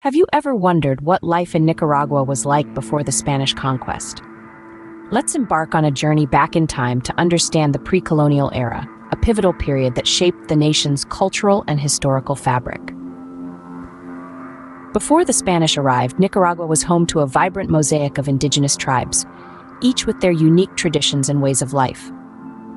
Have you ever wondered what life in Nicaragua was like before the Spanish conquest? Let's embark on a journey back in time to understand the pre-colonial era, a pivotal period that shaped the nation's cultural and historical fabric. Before the Spanish arrived, Nicaragua was home to a vibrant mosaic of indigenous tribes, each with their unique traditions and ways of life.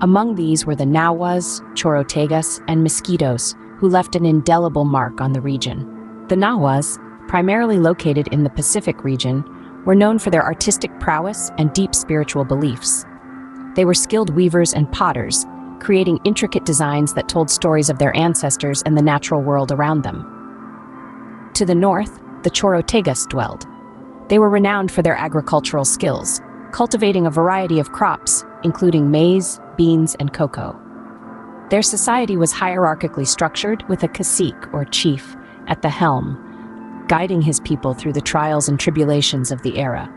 Among these were the Nahuas, Chorotegas, and Mosquitos, who left an indelible mark on the region. The Nahuas, primarily located in the Pacific region, were known for their artistic prowess and deep spiritual beliefs. They were skilled weavers and potters, creating intricate designs that told stories of their ancestors and the natural world around them. To the north, the Chorotegas dwelled. They were renowned for their agricultural skills, cultivating a variety of crops, including maize, beans, and cocoa. Their society was hierarchically structured, with a cacique, or chief, at the helm, guiding his people through the trials and tribulations of the era.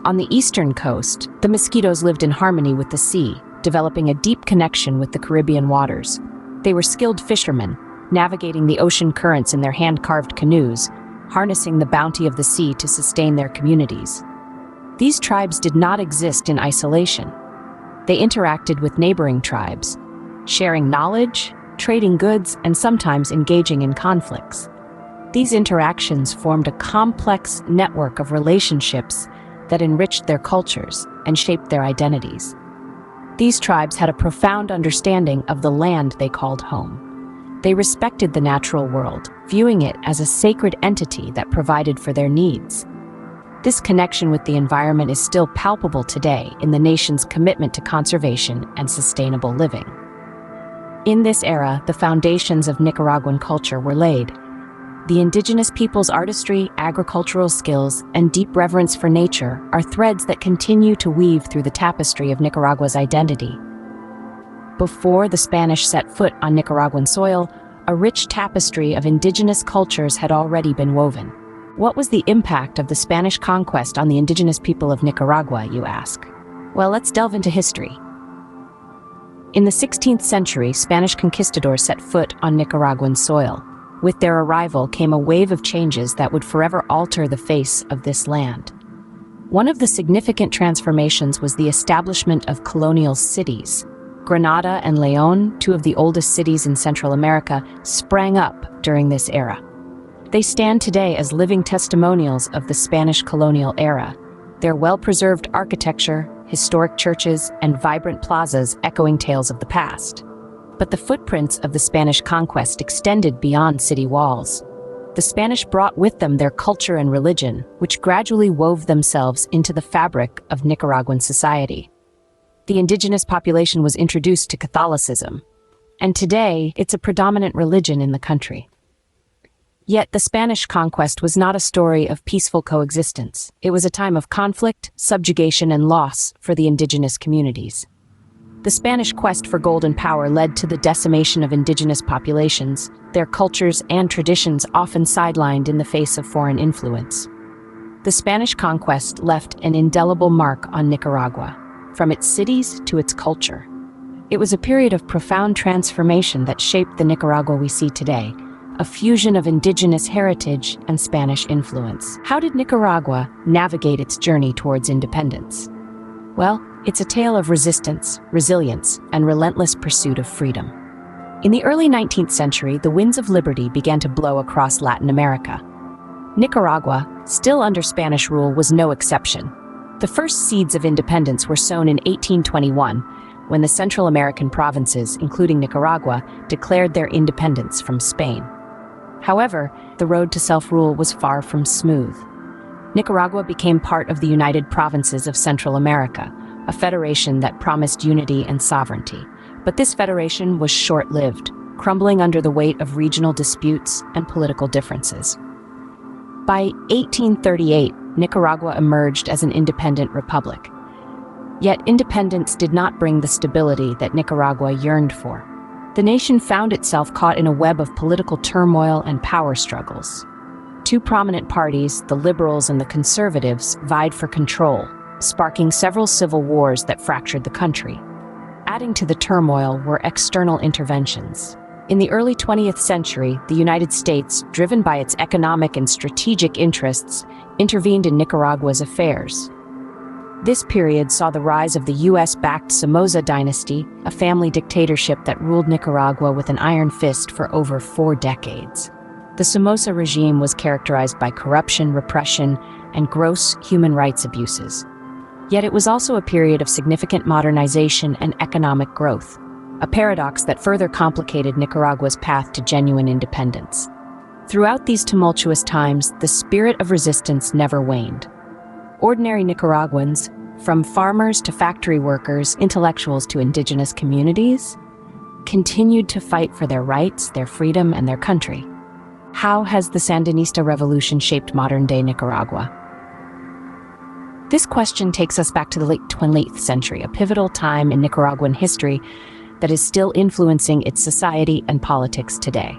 On the eastern coast, the Mosquitos lived in harmony with the sea, developing a deep connection with the Caribbean waters. They were skilled fishermen, navigating the ocean currents in their hand-carved canoes, harnessing the bounty of the sea to sustain their communities. These tribes did not exist in isolation. They interacted with neighboring tribes, sharing knowledge, trading goods, and sometimes engaging in conflicts. These interactions formed a complex network of relationships that enriched their cultures and shaped their identities. These tribes had a profound understanding of the land they called home. They respected the natural world, viewing it as a sacred entity that provided for their needs. This connection with the environment is still palpable today in the nation's commitment to conservation and sustainable living. In this era, the foundations of Nicaraguan culture were laid. The indigenous people's artistry, agricultural skills, and deep reverence for nature are threads that continue to weave through the tapestry of Nicaragua's identity. Before the Spanish set foot on Nicaraguan soil, a rich tapestry of indigenous cultures had already been woven. What was the impact of the Spanish conquest on the indigenous people of Nicaragua, you ask? Well, let's delve into history. In the 16th century, Spanish conquistadors set foot on Nicaraguan soil. With their arrival came a wave of changes that would forever alter the face of this land. One of the significant transformations was the establishment of colonial cities. Granada and Leon, two of the oldest cities in Central America, sprang up during this era. They stand today as living testimonials of the Spanish colonial era, their well-preserved architecture, historic churches, and vibrant plazas echoing tales of the past. But the footprints of the Spanish conquest extended beyond city walls. The Spanish brought with them their culture and religion, which gradually wove themselves into the fabric of Nicaraguan society. The indigenous population was introduced to Catholicism, and today it's a predominant religion in the country. Yet the Spanish conquest was not a story of peaceful coexistence. It was a time of conflict, subjugation, and loss for the indigenous communities. The Spanish quest for gold and power led to the decimation of indigenous populations, their cultures and traditions often sidelined in the face of foreign influence. The Spanish conquest left an indelible mark on Nicaragua, from its cities to its culture. It was a period of profound transformation that shaped the Nicaragua we see today, a fusion of indigenous heritage and Spanish influence. How did Nicaragua navigate its journey towards independence? Well, it's a tale of resistance, resilience, and relentless pursuit of freedom. In the early 19th century, the winds of liberty began to blow across Latin America. Nicaragua, still under Spanish rule, was no exception. The first seeds of independence were sown in 1821, when the Central American provinces, including Nicaragua, declared their independence from Spain. However, the road to self-rule was far from smooth. Nicaragua became part of the United Provinces of Central America, a federation that promised unity and sovereignty. But this federation was short-lived, crumbling under the weight of regional disputes and political differences. By 1838, Nicaragua emerged as an independent republic. Yet independence did not bring the stability that Nicaragua yearned for. The nation found itself caught in a web of political turmoil and power struggles. Two prominent parties, the Liberals and the Conservatives, vied for control, sparking several civil wars that fractured the country. Adding to the turmoil were external interventions. In the early 20th century, the United States, driven by its economic and strategic interests, intervened in Nicaragua's affairs. This period saw the rise of the US-backed Somoza dynasty, a family dictatorship that ruled Nicaragua with an iron fist for over 4 decades. The Somoza regime was characterized by corruption, repression, and gross human rights abuses. Yet it was also a period of significant modernization and economic growth, a paradox that further complicated Nicaragua's path to genuine independence. Throughout these tumultuous times, the spirit of resistance never waned. Ordinary Nicaraguans, from farmers to factory workers, intellectuals to indigenous communities, continued to fight for their rights, their freedom, and their country. How has the Sandinista revolution shaped modern-day Nicaragua? This question takes us back to the late 20th century, a pivotal time in Nicaraguan history that is still influencing its society and politics today.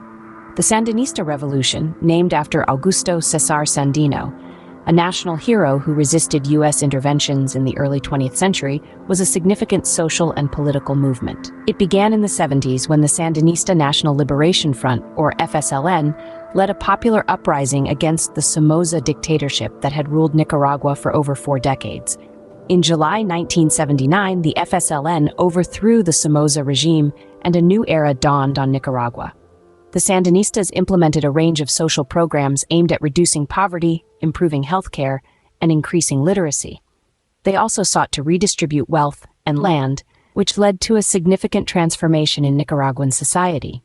The Sandinista revolution, named after Augusto Cesar Sandino, a national hero who resisted U.S. interventions in the early 20th century, was a significant social and political movement. It began in the 70s when the Sandinista National Liberation Front, or FSLN, led a popular uprising against the Somoza dictatorship that had ruled Nicaragua for over 4 decades. In July 1979, the FSLN overthrew the Somoza regime and a new era dawned on Nicaragua. The Sandinistas implemented a range of social programs aimed at reducing poverty, improving healthcare, and increasing literacy. They also sought to redistribute wealth and land, which led to a significant transformation in Nicaraguan society.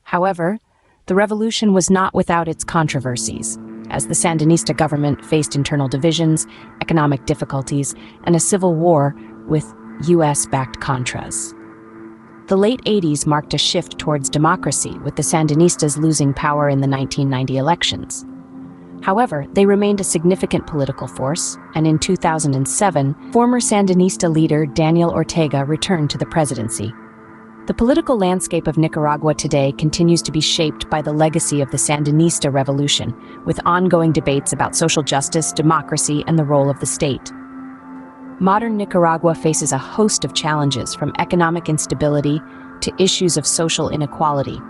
However, the revolution was not without its controversies, as the Sandinista government faced internal divisions, economic difficulties, and a civil war with US-backed Contras. The late 80s marked a shift towards democracy, with the Sandinistas losing power in the 1990 elections. However, they remained a significant political force, and in 2007, former Sandinista leader Daniel Ortega returned to the presidency. The political landscape of Nicaragua today continues to be shaped by the legacy of the Sandinista revolution, with ongoing debates about social justice, democracy, and the role of the state. Modern Nicaragua faces a host of challenges, from economic instability to issues of social inequality.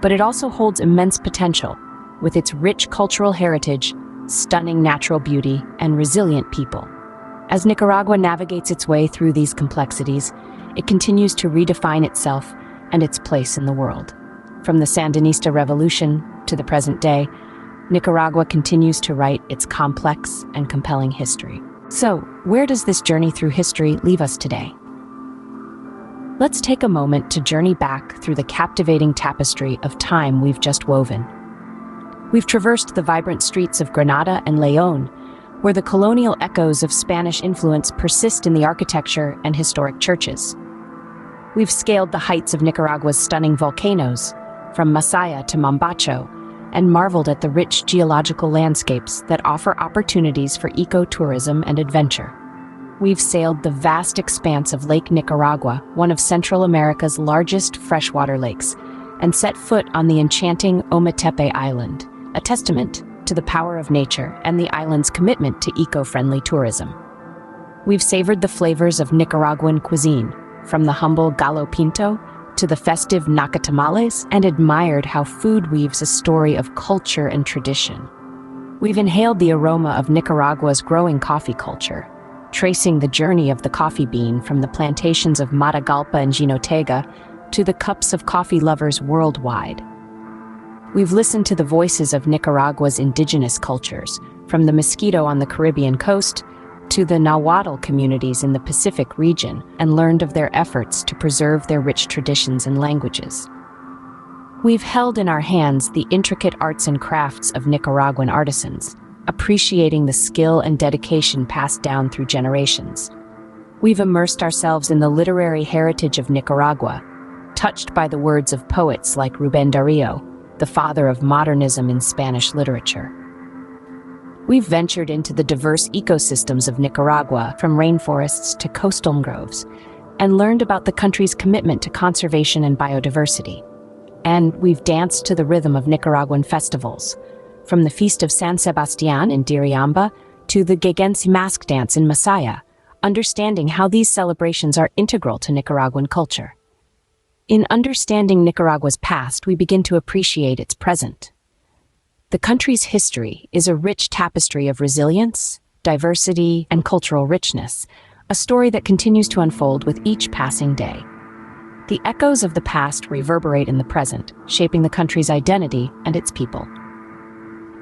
But it also holds immense potential, with its rich cultural heritage, stunning natural beauty, and resilient people. As Nicaragua navigates its way through these complexities, it continues to redefine itself and its place in the world. From the Sandinista revolution to the present day, Nicaragua continues to write its complex and compelling history. So, where does this journey through history leave us today? Let's take a moment to journey back through the captivating tapestry of time we've just woven. We've traversed the vibrant streets of Granada and Leon, where the colonial echoes of Spanish influence persist in the architecture and historic churches. We've scaled the heights of Nicaragua's stunning volcanoes, from Masaya to Mombacho, and marveled at the rich geological landscapes that offer opportunities for ecotourism and adventure. We've sailed the vast expanse of Lake Nicaragua, one of Central America's largest freshwater lakes, and set foot on the enchanting Ometepe Island, a testament to the power of nature and the island's commitment to eco-friendly tourism. We've savored the flavors of Nicaraguan cuisine, from the humble gallo pinto to the festive nacatamales, and admired how food weaves a story of culture and tradition. We've inhaled the aroma of Nicaragua's growing coffee culture, tracing the journey of the coffee bean from the plantations of Matagalpa and Jinotega to the cups of coffee lovers worldwide. We've listened to the voices of Nicaragua's indigenous cultures, from the Mosquito on the Caribbean coast to the Nahuatl communities in the Pacific region, and learned of their efforts to preserve their rich traditions and languages. We've held in our hands the intricate arts and crafts of Nicaraguan artisans, appreciating the skill and dedication passed down through generations. We've immersed ourselves in the literary heritage of Nicaragua, touched by the words of poets like Rubén Darío, the father of modernism in Spanish literature. We've ventured into the diverse ecosystems of Nicaragua, from rainforests to coastal groves, and learned about the country's commitment to conservation and biodiversity. And we've danced to the rhythm of Nicaraguan festivals, from the Feast of San Sebastián in Diriamba to the Gegensi mask dance in Masaya, understanding how these celebrations are integral to Nicaraguan culture. In understanding Nicaragua's past, we begin to appreciate its present. The country's history is a rich tapestry of resilience, diversity, and cultural richness, a story that continues to unfold with each passing day. The echoes of the past reverberate in the present, shaping the country's identity and its people.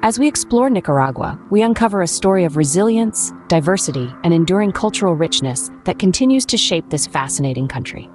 As we explore Nicaragua, we uncover a story of resilience, diversity, and enduring cultural richness that continues to shape this fascinating country.